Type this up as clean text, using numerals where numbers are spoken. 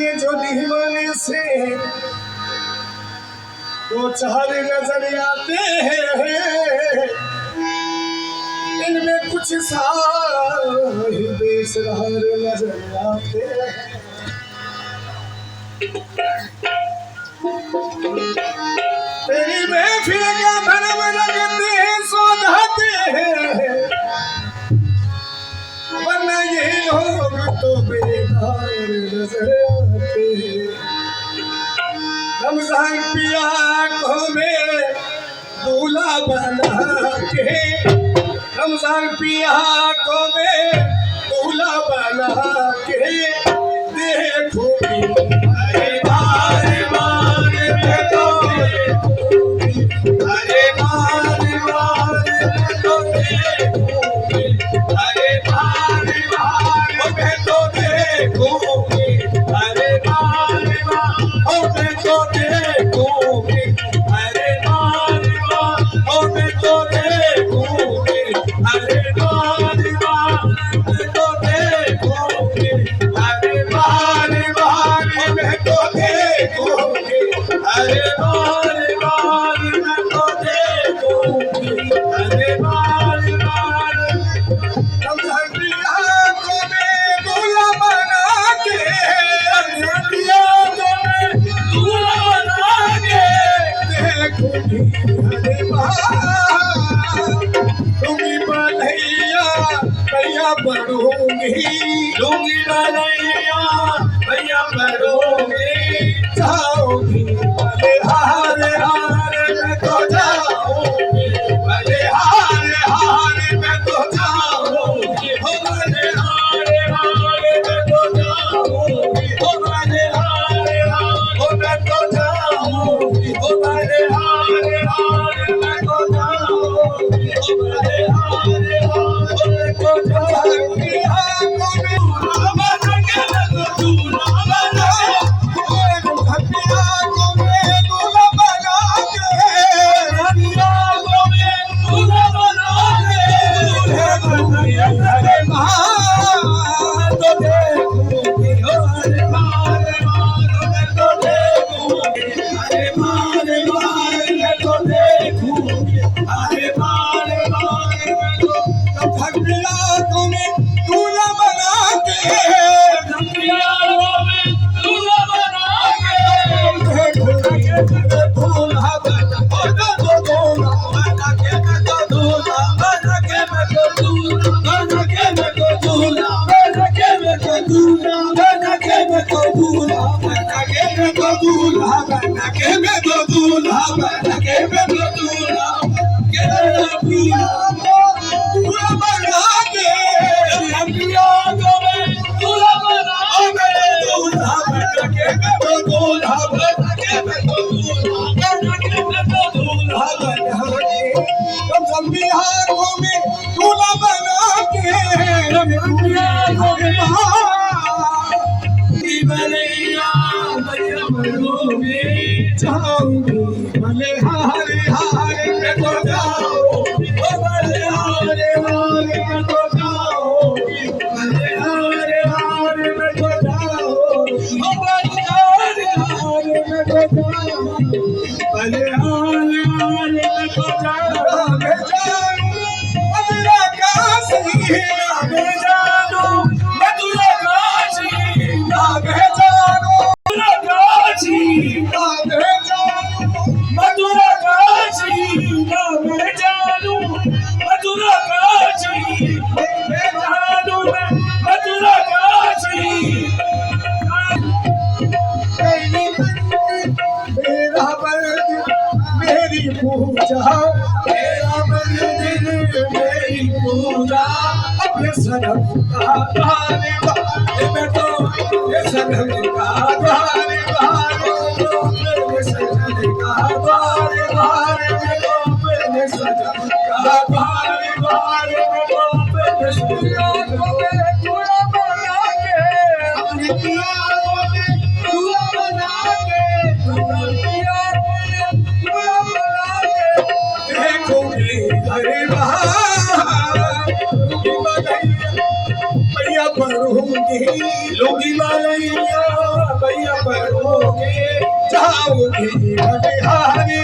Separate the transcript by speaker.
Speaker 1: ये जो दीवाने से दो चार नजर आते हैं, इनमें कुछ बेसहार नजर आते हैं। तेरी महफिल का भरम लगते हैं, सौधाते हैं, वरना ये लोग तो बेकार नजर आते हैं। रमजान पिया को में दूल्हा बना के, रमजान पिया को में दूल्हा बना के देखो अरे बारे बारे देखो, अरे बारे बारे देखो, अरे बारे बारे तो देखो, अरे बारे बारे तो देखो, अरे बारे बारे तो देखो, अरे बारे बारे तो देखो, अरे बारे बारे तो देखो, अरे बारे बारे तो देखो, अरे बारे बारे लूंगी बनैया भैया पढ़ूंगी, जाऊंगी भले हार हार में तो जाऊंगी, भले हार हार में तो जाऊंगी, हो भले हार हार में तो जाऊंगी, हो भले हार हार में तो जाऊंगी, हो भले हार हार में तो जाऊंगी, हो भले हार हार में तो जाऊंगी। भले हारे हारे में तो जाओ, भले हारे हारे में तो जाओ, भले हारे हारे में तो जाओ, भले हारे हारे में तो जाओ, भले हारे हारे में तो जाओ। मथुरा काशी लागे जानो, मथुरा काशी लागे जानो, मथुरा काशी लागे जानो, मथुरा काशी लागे जानो, मथुरा काशी लागे जानो, मथुरा काशी। मेरा बर्द मेरी पूजा, मेरा बर्द मेरी पूजा, अपने सनम का गाने वाले में तो ये सनम का गाने वाले में तो मेरे सजन का गाने वाले में तो मेरे सजन का गाने वाले में तो मेरे सजन को मेरे पूरा बना के, अपने पिया को मेरे पूरा बना के, अपने पिया को मेरे पूरा बना के, लूंगी वालैया भैया परोगे जाऊंगी बलिहारी